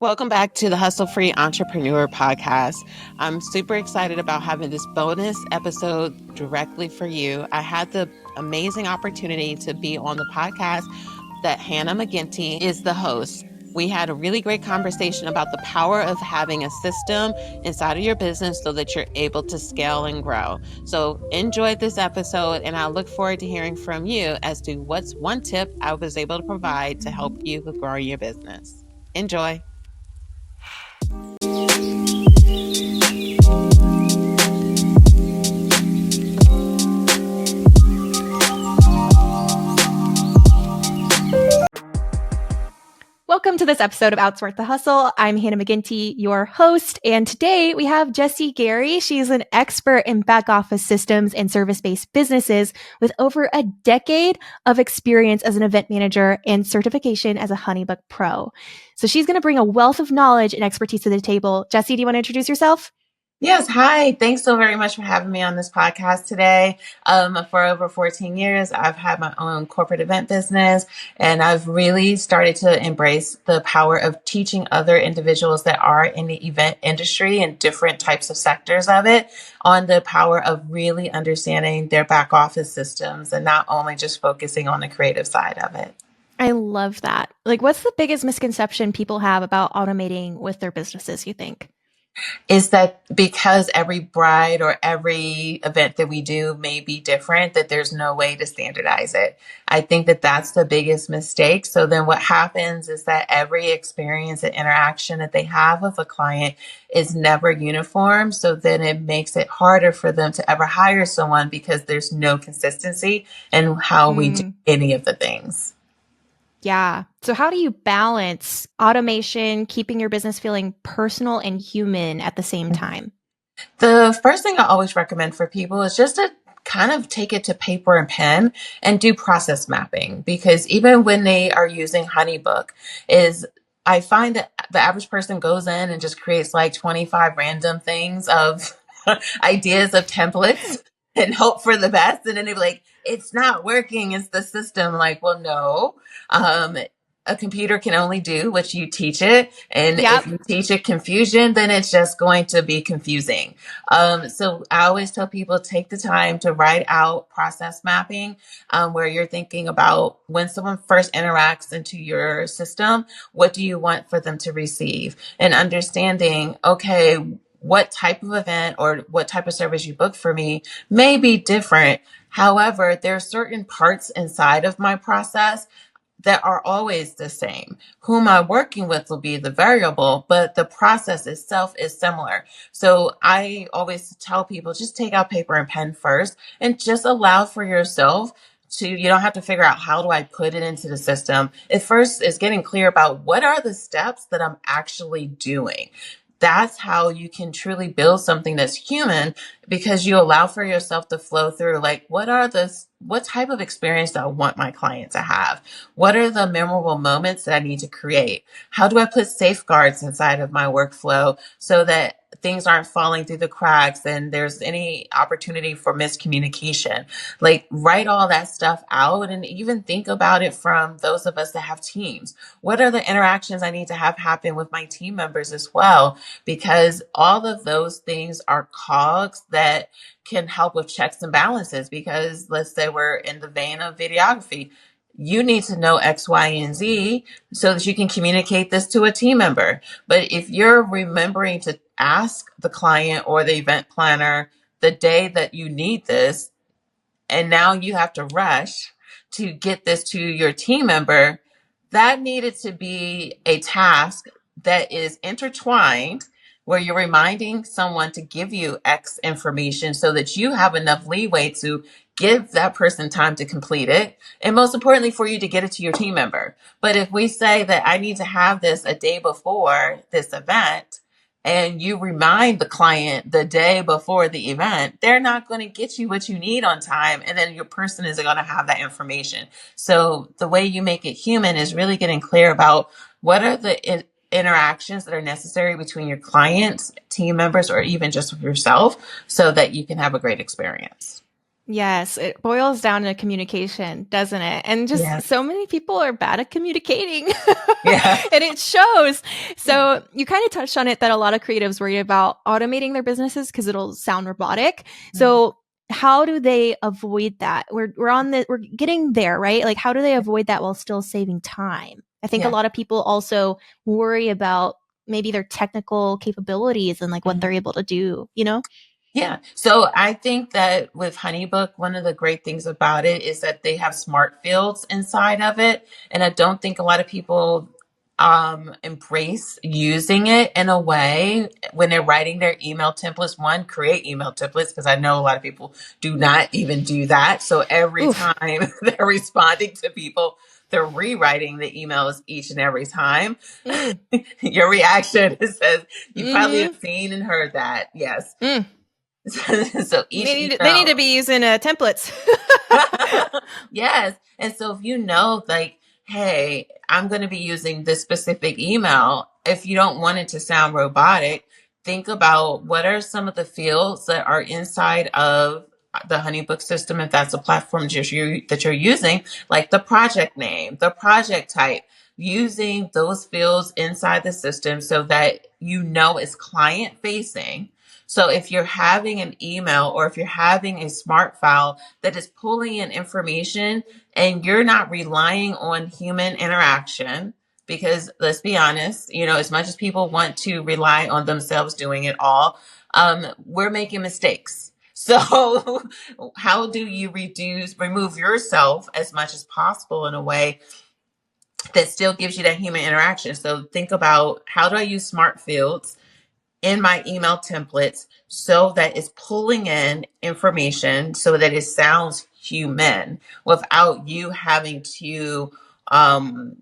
Welcome back to the Hustle Free Entrepreneur Podcast. I'm super excited about having this bonus episode directly for you. I had the amazing opportunity to be on the podcast that Hannah McGinty is the host. We had a really great conversation about the power of having a system inside of your business so that you're able to scale and grow. So enjoy this episode, and I look forward to hearing from you as to what's one tip I was able to provide to help you grow your business. Enjoy. Welcome to this episode of OutSmart The Hustle. I'm Hannah McGinty, your host, and today we have Jessie Gary. She's an expert in back office systems and service-based businesses with over a decade of experience as an event manager and certification as a HoneyBook Pro. So she's going to bring a wealth of knowledge and expertise to the table. Jessie, do you want to introduce yourself? Yes. Hi. Thanks so very much for having me on this podcast today. For over 14 years, I've had my own corporate event business, and I've really started to embrace the power of teaching other individuals that are in the event industry and different types of sectors of it on the power of really understanding their back office systems and not only just focusing on the creative side of it. I love that. What's the biggest misconception people have about automating with their businesses, you think? Is that because every bride or every event that we do may be different, that there's no way to standardize it. I think that that's the biggest mistake. So then what happens is that every experience and interaction that they have with a client is never uniform. So then it makes it harder for them to ever hire someone because there's no consistency in how we do any of the things. Yeah. So how do you balance automation, keeping your business feeling personal and human at the same time? The first thing I always recommend for people is just to kind of take it to paper and pen and do process mapping, because even when they are using HoneyBook, I find that the average person goes in and just creates like 25 random things of ideas of templates and hope for the best. And then they're like, it's not working. It's the system. Like, well, no. A computer can only do what you teach it. And if you teach it confusion, then it's just going to be confusing. So I always tell people, take the time to write out process mapping, where you're thinking about when someone first interacts into your system, what do you want for them to receive? And understanding, okay, what type of event or what type of service you book for me may be different. However, there are certain parts inside of my process that are always the same. Whom I'm working with will be the variable, but the process itself is similar. So I always tell people, just take out paper and pen first and just allow for yourself you don't have to figure out how do I put it into the system. At first is getting clear about what are the steps that I'm actually doing. That's how you can truly build something that's human, because you allow for yourself to flow through, like, what type of experience do I want my client to have? What are the memorable moments that I need to create? How do I put safeguards inside of my workflow so that things aren't falling through the cracks and there's any opportunity for miscommunication? Like, write all that stuff out and even think about it from those of us that have teams. What are the interactions I need to have happen with my team members as well? Because all of those things are cogs that can help with checks and balances. Because let's say we're in the vein of videography. You need to know X, Y, and Z so that you can communicate this to a team member. But if you're remembering to ask the client or the event planner the day that you need this, and now you have to rush to get this to your team member, that needed to be a task that is intertwined, where you're reminding someone to give you X information so that you have enough leeway to give that person time to complete it. And most importantly, for you to get it to your team member. But if we say that I need to have this a day before this event, and you remind the client the day before the event, they're not going to get you what you need on time. And then your person isn't going to have that information. So the way you make it human is really getting clear about what are the interactions that are necessary between your clients, team members, or even just with yourself, so that you can have a great experience. Yes, it boils down to communication, doesn't it? And just Yeah. so many people are bad at communicating Yeah. and it shows. So you kind of touched on it that a lot of creatives worry about automating their businesses because it'll sound robotic. So how do they avoid that? We're getting there, right? Like how do they avoid that while still saving time? I think a Yeah. lot of people also worry about maybe their technical capabilities and like what they're Mhm. able to do, you know? Yeah. So I think that with HoneyBook, one of the great things about it is that they have smart fields inside of it. And I don't think a lot of people embrace using it in a way when they're writing their email templates. One, create email templates, because I know a lot of people do not even do that. So every Oof. time they're responding to people, they're rewriting the emails each and every time. Mm. Your reaction says you probably have Mm-hmm. seen and heard that. Yes. Mm. So each They need to email. be using templates. Yes. And so if you know, like, hey, I'm going to be using this specific email, if you don't want it to sound robotic, think about what are some of the fields that are inside of the HoneyBook system, if that's a platform that you're using, like the project name, the project type, using those fields inside the system so that you know it's client facing. So if you're having an email or if you're having a smart file that is pulling in information and you're not relying on human interaction, because let's be honest, as much as people want to rely on themselves doing it all, we're making mistakes. So how do you remove yourself as much as possible in a way that still gives you that human interaction? So think about, how do I use smart fields in my email templates so that it's pulling in information so that it sounds human without you having to um,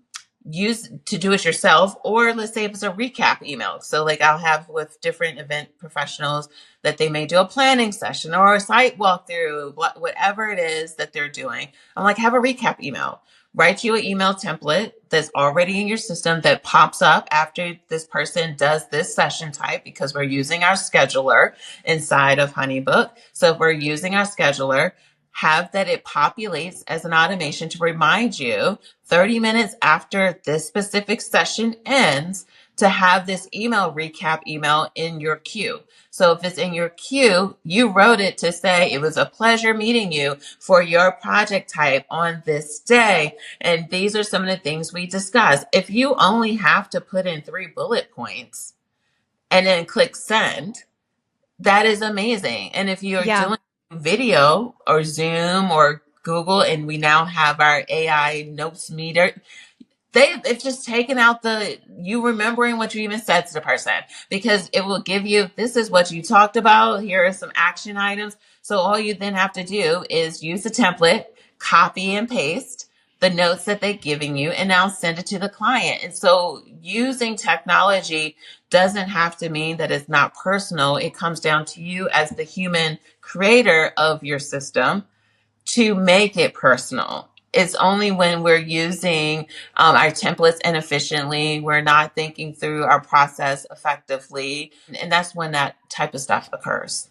do it yourself. Or let's say if it's a recap email. So like I'll have with different event professionals that they may do a planning session or a site walkthrough, whatever it is that they're doing. I'm like, have a recap email. Write you an email template that's already in your system that pops up after this person does this session type, because we're using our scheduler inside of HoneyBook. So if we're using our scheduler, have that it populates as an automation to remind you 30 minutes after this specific session ends to have this email recap email in your queue. So if it's in your queue, you wrote it to say it was a pleasure meeting you for your project type on this day. And these are some of the things we discussed. If you only have to put in 3 bullet points and then click send, that is amazing. And if you're Yeah. doing video or Zoom or Google, and we now have our AI notes meter, it's just taken out the you remembering what you even said to the person, because it will give you, this is what you talked about, here are some action items. So all you then have to do is use the template, copy and paste the notes that they're giving you, and now send it to the client. And so using technology doesn't have to mean that it's not personal. It comes down to you as the human creator of your system to make it personal. It's only when we're using our templates inefficiently, we're not thinking through our process effectively, and that's when that type of stuff occurs.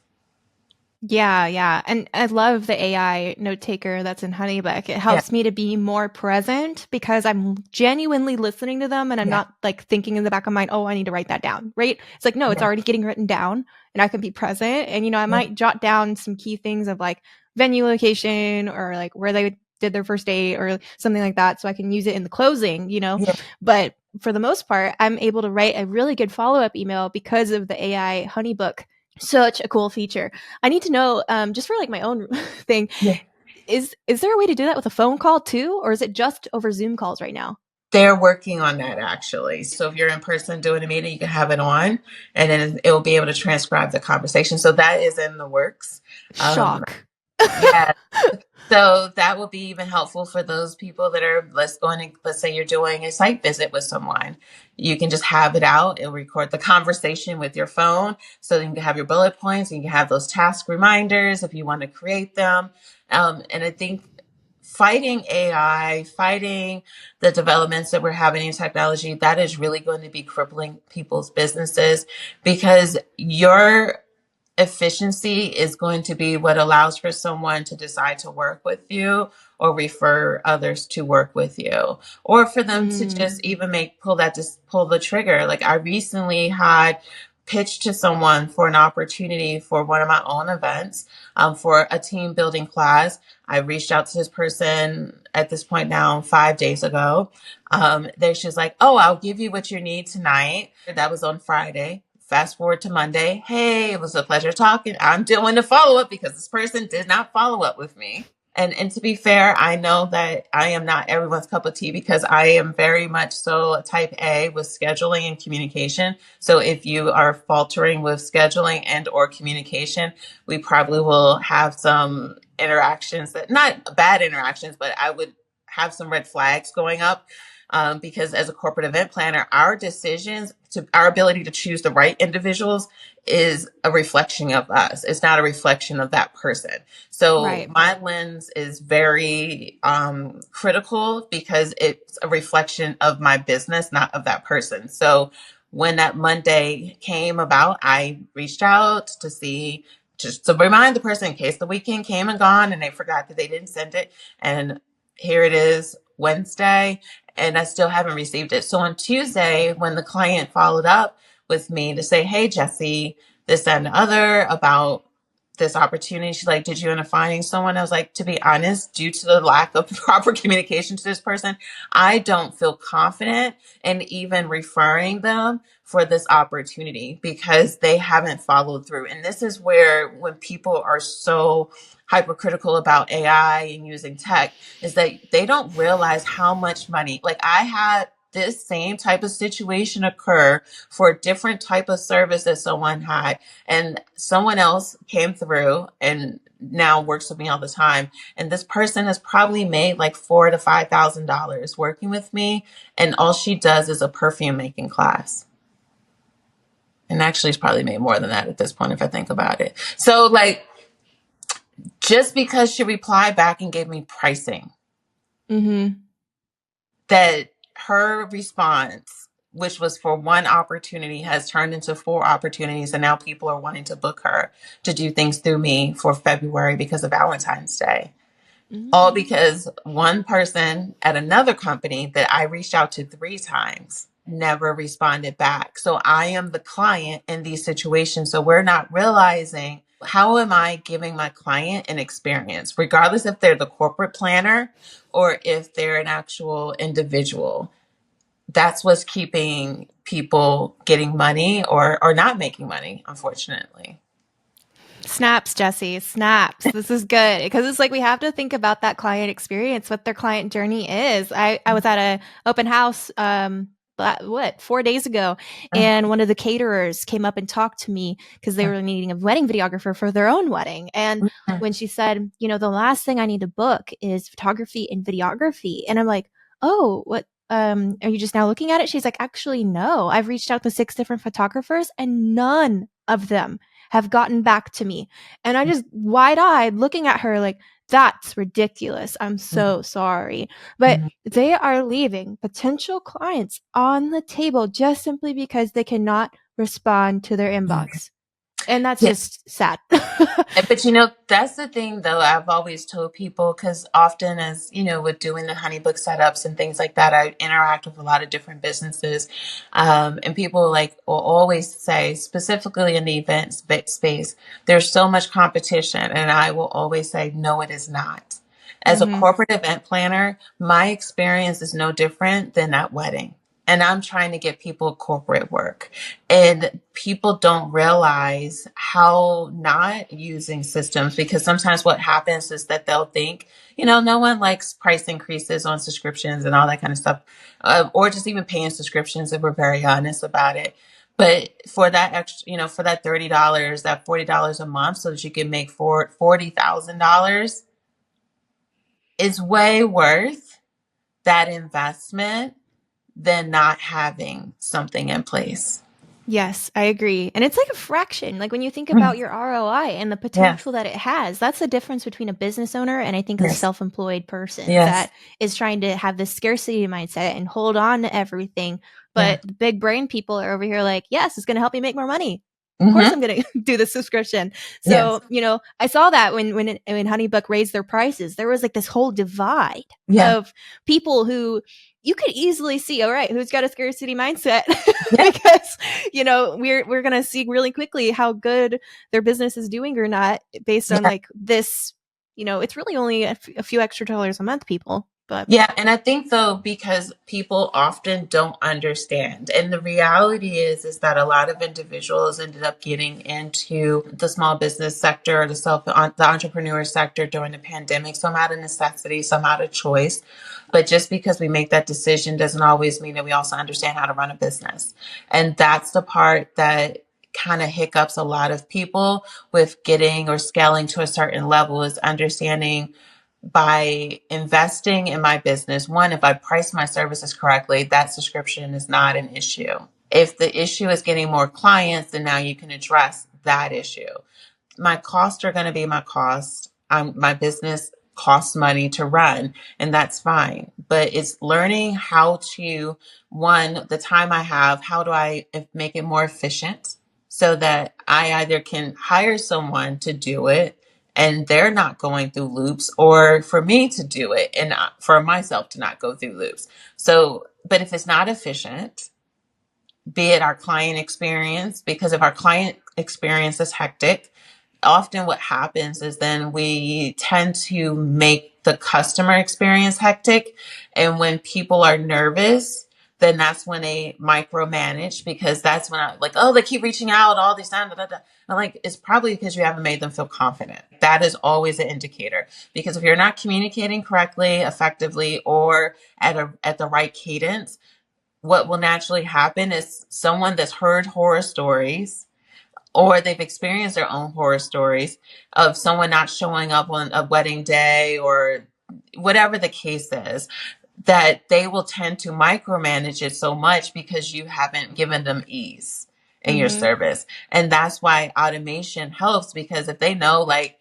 Yeah, yeah. And I love the AI note taker that's in Honeybook. It Yeah, helps me to be more present because I'm genuinely listening to them and I'm yeah, not like thinking in the back of my mind, oh, I need to write that down, right? It's like, no, it's yeah, already getting written down and I can be present. And, I yeah, might jot down some key things of like venue location or like where they did their first date or something like that. So I can use it in the closing. yeah, But for the most part, I'm able to write a really good follow up email because of the AI Honeybook. Such a cool feature. I need to know, just for like my own thing, yeah. is there a way to do that with a phone call too, or is it just over Zoom calls right now? They're working on that actually. So if you're in person doing a meeting, you can have it on, and then it will be able to transcribe the conversation. So that is in the works. Um, Shock. yeah. So that will be even helpful for those people that are, let's say you're doing a site visit with someone. You can just have it out and record the conversation with your phone. So you can have your bullet points and you can have those task reminders if you want to create them. And I think fighting AI, fighting the developments that we're having in technology, that is really going to be crippling people's businesses, because your efficiency is going to be what allows for someone to decide to work with you or refer others to work with you, or for them to just even pull the trigger. Like I recently had pitched to someone for an opportunity for one of my own events, for a team building class. I reached out to this person at this point now 5 days ago. She's like, "Oh, I'll give you what you need tonight." That was on Friday. Fast forward to Monday. "Hey, it was a pleasure talking. I'm doing the follow up because this person did not follow up with me." And to be fair, I know that I am not everyone's cup of tea because I am very much so a type A with scheduling and communication. So if you are faltering with scheduling and or communication, we probably will have some interactions that not bad interactions, but I would have some red flags going up. Because as a corporate event planner, our ability to choose the right individuals is a reflection of us. It's not a reflection of that person. So my lens is very critical because it's a reflection of my business, not of that person. So when that Monday came about, I reached out to see, just to remind the person in case the weekend came and gone and they forgot that they didn't send it. And here it is, Wednesday, and I still haven't received it. So on Tuesday, when the client followed up with me to say, "Hey, Jesse, this and the other about this opportunity," she's like, "Did you end up finding someone?" I was like, to be honest, due to the lack of proper communication to this person, I don't feel confident in even referring them for this opportunity because they haven't followed through. And this is where, when people are so hypercritical about AI and using tech, is that they don't realize how much money, like I had this same type of situation occur for a different type of service that someone had, and someone else came through and now works with me all the time. And this person has probably made like $4,000 to $5,000 working with me. And all she does is a perfume making class. And actually, she's probably made more than that at this point, if I think about it. So like, just because she replied back and gave me pricing, that her response, which was for one opportunity, has turned into 4 opportunities. And now people are wanting to book her to do things through me for February because of Valentine's Day. All because one person at another company that I reached out to 3 times never responded back. So I am the client in these situations. So we're not realizing, how am I giving my client an experience, regardless if they're the corporate planner or if they're an actual individual. That's what's keeping people getting money or not making money, unfortunately. Snaps, Jesse, snaps. This is good because it's like we have to think about that client experience, what their client journey is. I was at a open house 4 days ago, and one of the caterers came up and talked to me because they were needing a wedding videographer for their own wedding. And when she said, the last thing I need to book is photography and videography, and I'm like, "Oh, what? Are you just now looking at it?" She's like, "Actually, no. I've reached out to 6 different photographers, and none of them have gotten back to me." And I just wide-eyed looking at her like, "That's ridiculous. I'm so sorry." But they are leaving potential clients on the table just simply because they cannot respond to their inbox. And that's just sad. But that's the thing, though. I've always told people, because often, as with doing the honeybook setups and things like that, I interact with a lot of different businesses, and people will always say, specifically in the event space, there's so much competition, and I will always say, no, it is not. As a corporate event planner, my experience is no different than that wedding. And I'm trying to get people corporate work. And people don't realize how not using systems, because sometimes what happens is that they'll think, no one likes price increases on subscriptions and all that kind of stuff, or just even paying subscriptions if we're very honest about it. But for that extra, for that $30, that $40 a month, so that you can make $40,000, is way worth that investment than not having something in place. Yes, I agree. And it's like a fraction. Like when you think about your ROI and the potential that it has, that's the difference between a business owner and I think a self-employed person that is trying to have this scarcity mindset and hold on to everything. But the big brain people are over here like, yes, it's going to help me make more money. Of course Mm-hmm. I'm going to do the subscription. Yes. So, I saw that when HoneyBook raised their prices, there was like this whole divide Yeah. of people who you could easily see, all right, who's got a scarcity mindset Yeah. because, we're going to see really quickly how good their business is doing or not based on Yeah. like this, it's really only a few extra dollars a month, people, but Yeah, and I think though, because people often don't understand, and the reality is that a lot of individuals ended up getting into the small business sector, the entrepreneur sector during the pandemic, some out of necessity, some out of choice. But just because we make that decision doesn't always mean that we also understand how to run a business. And that's the part that kind of hiccups a lot of people with getting or scaling to a certain level, is understanding by investing in my business. One, if I price my services correctly, that subscription is not an issue. If the issue is getting more clients, then now you can address that issue. My costs are going to be my costs. My business costs money to run, and that's fine. But it's learning how to, one, the time I have, how do I make it more efficient so that I either can hire someone to do it and they're not going through loops, or for me to do it and for myself to not go through loops. So, but if it's not efficient, be it our client experience, because if our client experience is hectic, often what happens is then we tend to make the customer experience hectic. And when people are nervous, then that's when they micromanage, because that's when I like, oh, they keep reaching out all these times. I'm like, it's probably because you haven't made them feel confident. That is always an indicator, because if you're not communicating correctly, effectively, or at the right cadence, what will naturally happen is someone that's heard horror stories, or they've experienced their own horror stories of someone not showing up on a wedding day or whatever the case is, that they will tend to micromanage it so much because you haven't given them ease in your mm-hmm. service. And that's why automation helps, because if they know, like,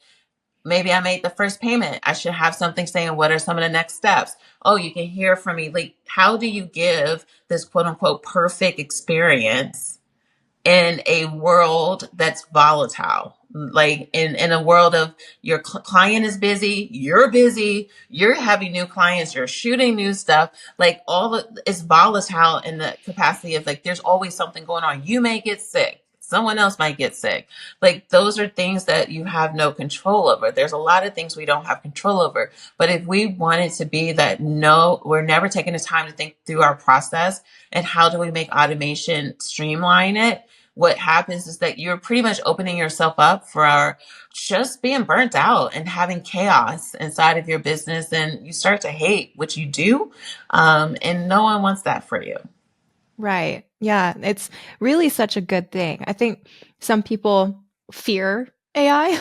maybe I made the first payment, I should have something saying, what are some of the next steps? Oh, you can hear from me. Like, how do you give this quote unquote perfect experience in a world that's volatile? Like in a world of your client is busy, you're having new clients, you're shooting new stuff, like all of it's volatile in the capacity of like, there's always something going on. You may get sick. Someone else might get sick. Like, those are things that you have no control over. There's a lot of things we don't have control over. But if we want it to be that, no, we're never taking the time to think through our process and how do we make automation streamline it, what happens is that you're pretty much opening yourself up for just being burnt out and having chaos inside of your business. And you start to hate what you do. And no one wants that for you. Right. Yeah. It's really such a good thing. I think some people fear AI.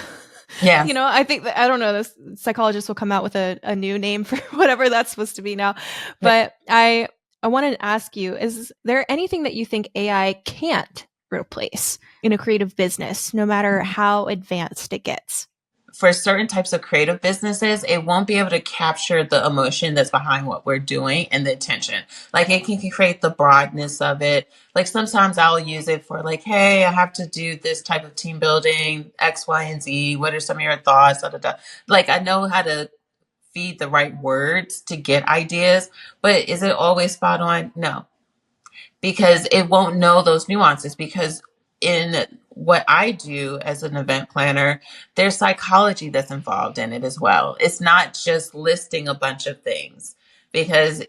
Yes. I think that, I don't know, this psychologist will come out with a new name for whatever that's supposed to be now. But I wanted to ask you, is there anything that you think AI can't replace in a creative business, no matter how advanced it gets? For certain types of creative businesses, it won't be able to capture the emotion that's behind what we're doing and the attention. Like, it can create the broadness of it. Like, sometimes I'll use it for like, hey, I have to do this type of team building, X, Y, and Z. What are some of your thoughts? Da, da, da. Like, I know how to feed the right words to get ideas, but is it always spot on? No, because it won't know those nuances. Because in what I do as an event planner, there's psychology that's involved in it as well. It's not just listing a bunch of things, because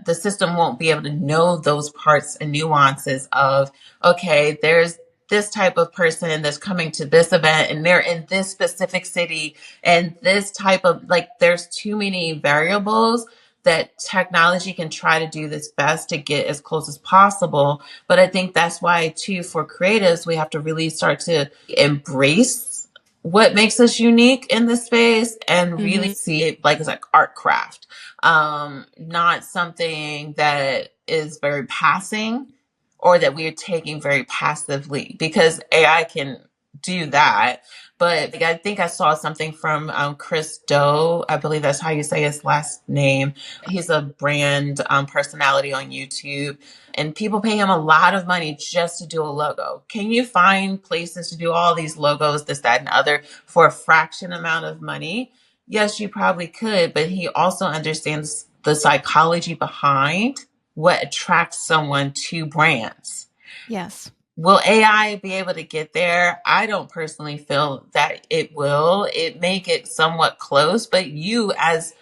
the system won't be able to know those parts and nuances of, okay, there's this type of person that's coming to this event and they're in this specific city and this type of, like, there's too many variables that technology can try to do this best to get as close as possible. But I think that's why, too, for creatives, we have to really start to embrace what makes us unique in this space and really Mm-hmm. see it like it's like art craft, not something that is very passing or that we're taking very passively, because AI can do that. But like, I think I saw something from Chris Doe. I believe that's how you say his last name. He's a brand personality on YouTube, and people pay him a lot of money just to do a logo. Can you find places to do all these logos, this, that, and other for a fraction amount of money? Yes, you probably could, but he also understands the psychology behind what attracts someone to brands. Yes. Will AI be able to get there? I don't personally feel that it will. It may get somewhat close, but you as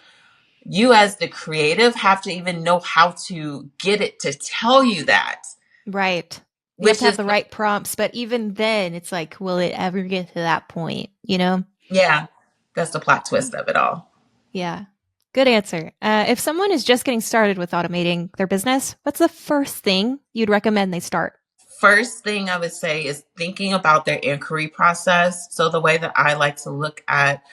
the creative have to even know how to get it to tell you that, Right. You have which to have is the right prompts, but even then it's like, will it ever get to that point, you know? yeah, that's the plot twist of it all. Yeah. Good answer. If someone is just getting started with automating their business, what's the first thing you'd recommend they start? First thing I would say is thinking about their inquiry process. So the way that I like to look at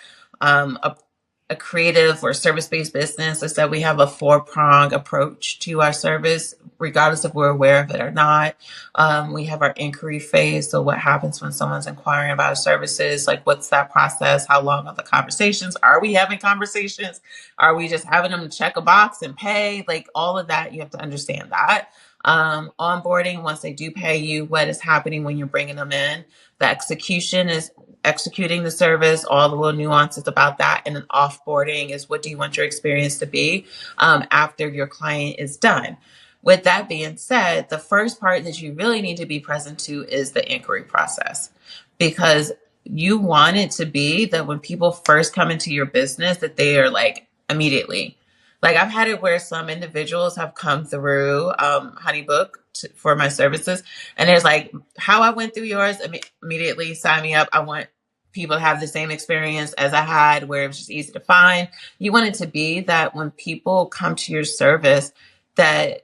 a creative or service-based business is that we have a four-prong approach to our service, regardless if we're aware of it or not. We have our inquiry phase. So what happens when someone's inquiring about our services? Like, what's that process? How long are the conversations? Are we having conversations? Are we just having them check a box and pay? Like, all of that, you have to understand that. Onboarding, once they do pay you, what is happening when you're bringing them in. The execution is executing the service, all the little nuances about that. And then offboarding is what do you want your experience to be after your client is done. With that being said, the first part that you really need to be present to is the inquiry process, because you want it to be that when people first come into your business, that they are like immediately. Like, I've had it where some individuals have come through Honeybook for my services, and there's like, how I went through yours, immediately sign me up. I want people to have the same experience as I had, where it was just easy to find. You want it to be that when people come to your service, that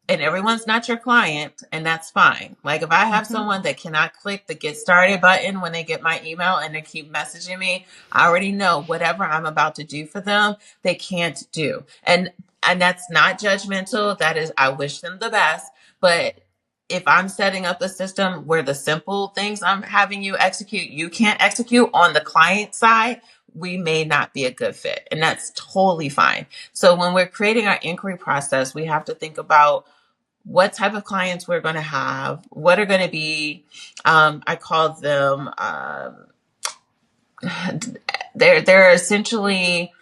and everyone's not your client, and that's fine. Like, if I have someone that cannot click the get started button when they get my email and they keep messaging me, I already know whatever I'm about to do for them, they can't do. And that's not judgmental. That is, I wish them the best. But if I'm setting up a system where the simple things I'm having you execute, you can't execute on the client side, we may not be a good fit. And that's totally fine. So when we're creating our inquiry process, we have to think about what type of clients we're going to have, what are going to be, I call them, they're essentially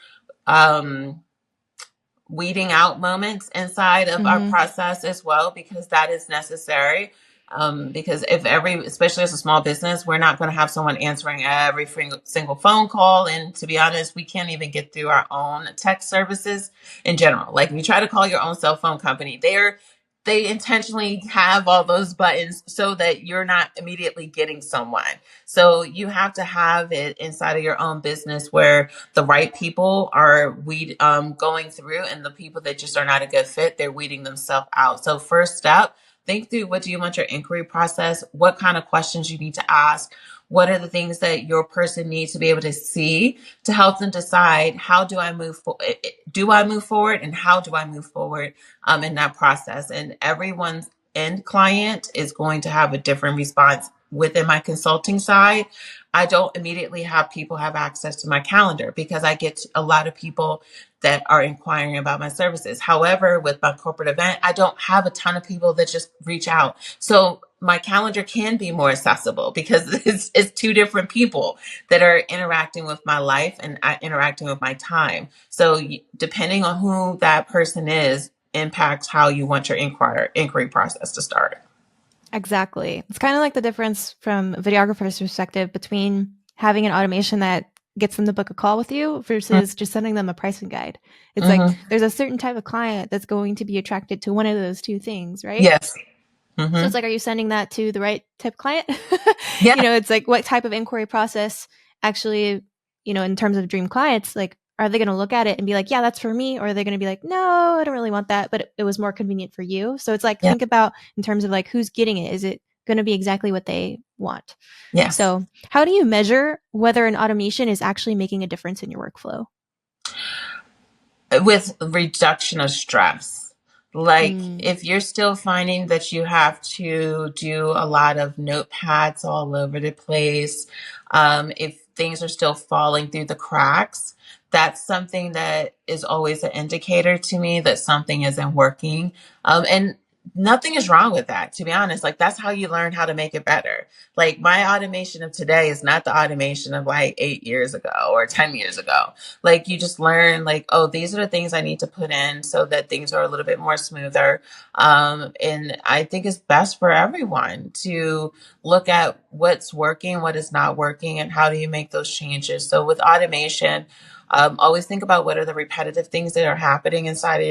weeding out moments inside of our process as well, because that is necessary. Because especially as a small business, we're not going to have someone answering every single phone call. And to be honest, we can't even get through our own tech services in general. Like, if you try to call your own cell phone company, they intentionally have all those buttons so that you're not immediately getting someone. So you have to have it inside of your own business where the right people are going through, and the people that just are not a good fit, they're weeding themselves out. So first step, think through, what do you want your inquiry process? What kind of questions you need to ask? What are the things that your person needs to be able to see to help them decide, how do I move forward? Do I move forward, and how do I move forward in that process? And everyone's end client is going to have a different response. Within my consulting side, I don't immediately have people have access to my calendar, because I get a lot of people that are inquiring about my services. However, with my corporate event, I don't have a ton of people that just reach out. So my calendar can be more accessible, because it's two different people that are interacting with my life and interacting with my time. So depending on who that person is impacts how you want your inquiry process to start. Exactly. It's kind of like the difference from a videographer's perspective between having an automation that gets them to book a call with you versus just sending them a pricing guide. It's like there's a certain type of client that's going to be attracted to one of those two things, right? Yes. So it's like, are you sending that to the right type of client? Yeah. It's like, what type of inquiry process actually, in terms of dream clients, like, are they going to look at it and be like, yeah, that's for me? Or are they going to be like, no, I don't really want that, but it was more convenient for you. So it's like, think about in terms of like, who's getting it? Is it going to be exactly what they want? Yes. So how do you measure whether an automation is actually making a difference in your workflow? With reduction of stress. Like, Mm. if you're still finding that you have to do a lot of notepads all over the place, if things are still falling through the cracks, that's something that is always an indicator to me that something isn't working. And nothing is wrong with that, to be honest. Like, that's how you learn how to make it better. Like, my automation of today is not the automation of like 8 years ago or 10 years ago. Like, you just learn, like, oh, these are the things I need to put in so that things are a little bit more smoother. And I think it's best for everyone to look at what's working, what is not working, and how do you make those changes. So with automation, always think about what are the repetitive things that are happening inside of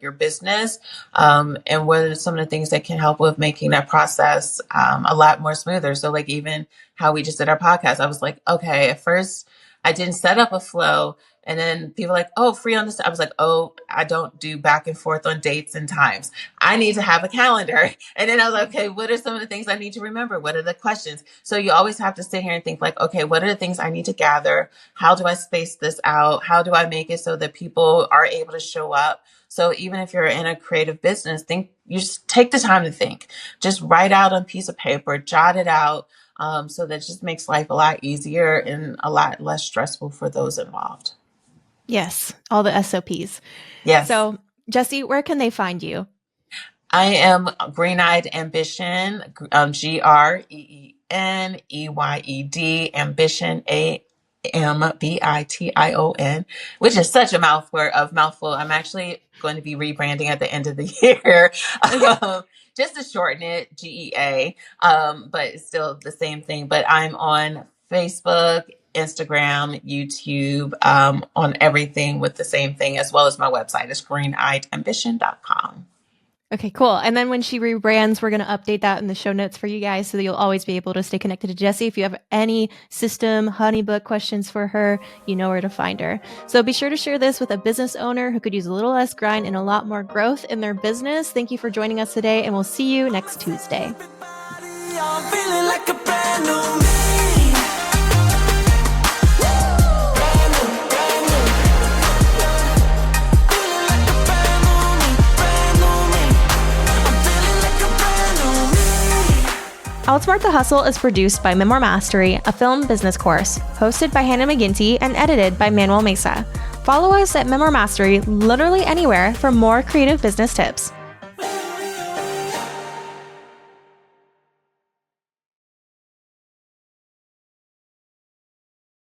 your business, and what are some of the things that can help with making that process a lot more smoother. So like even how we just did our podcast, I was like, okay, at first I didn't set up a flow. And then people were like, oh, free on this. I was like, oh, I don't do back and forth on dates and times. I need to have a calendar. And then I was like, okay, what are some of the things I need to remember? What are the questions? So you always have to sit here and think like, okay, what are the things I need to gather? How do I space this out? How do I make it so that people are able to show up? So even if you're in a creative business, you just take the time to think. Just write out on a piece of paper, jot it out, so that just makes life a lot easier and a lot less stressful for those involved. Yes, all the SOPs. Yes. So, Jessie, where can they find you? I am Green Eyed Ambition, GreenEyed, Ambition, AMBITION, which is such a mouthful. I'm actually going to be rebranding at the end of the year. Okay. Just to shorten it, GEA, but it's still the same thing. But I'm on Facebook, Instagram, YouTube, on everything with the same thing, as well as my website is greeneyedambition.com. Okay, cool. And then when she rebrands, we're going to update that in the show notes for you guys so that you'll always be able to stay connected to Jessie. If you have any system, honeybook questions for her, you know where to find her. So be sure to share this with a business owner who could use a little less grind and a lot more growth in their business. Thank you for joining us today, and we'll see you next Tuesday. OutSmart The Hustle is produced by Memoir Mastery, a film business course, hosted by Hannah McGinty and edited by Manuel Mesa. Follow us at Memoir Mastery literally anywhere for more creative business tips.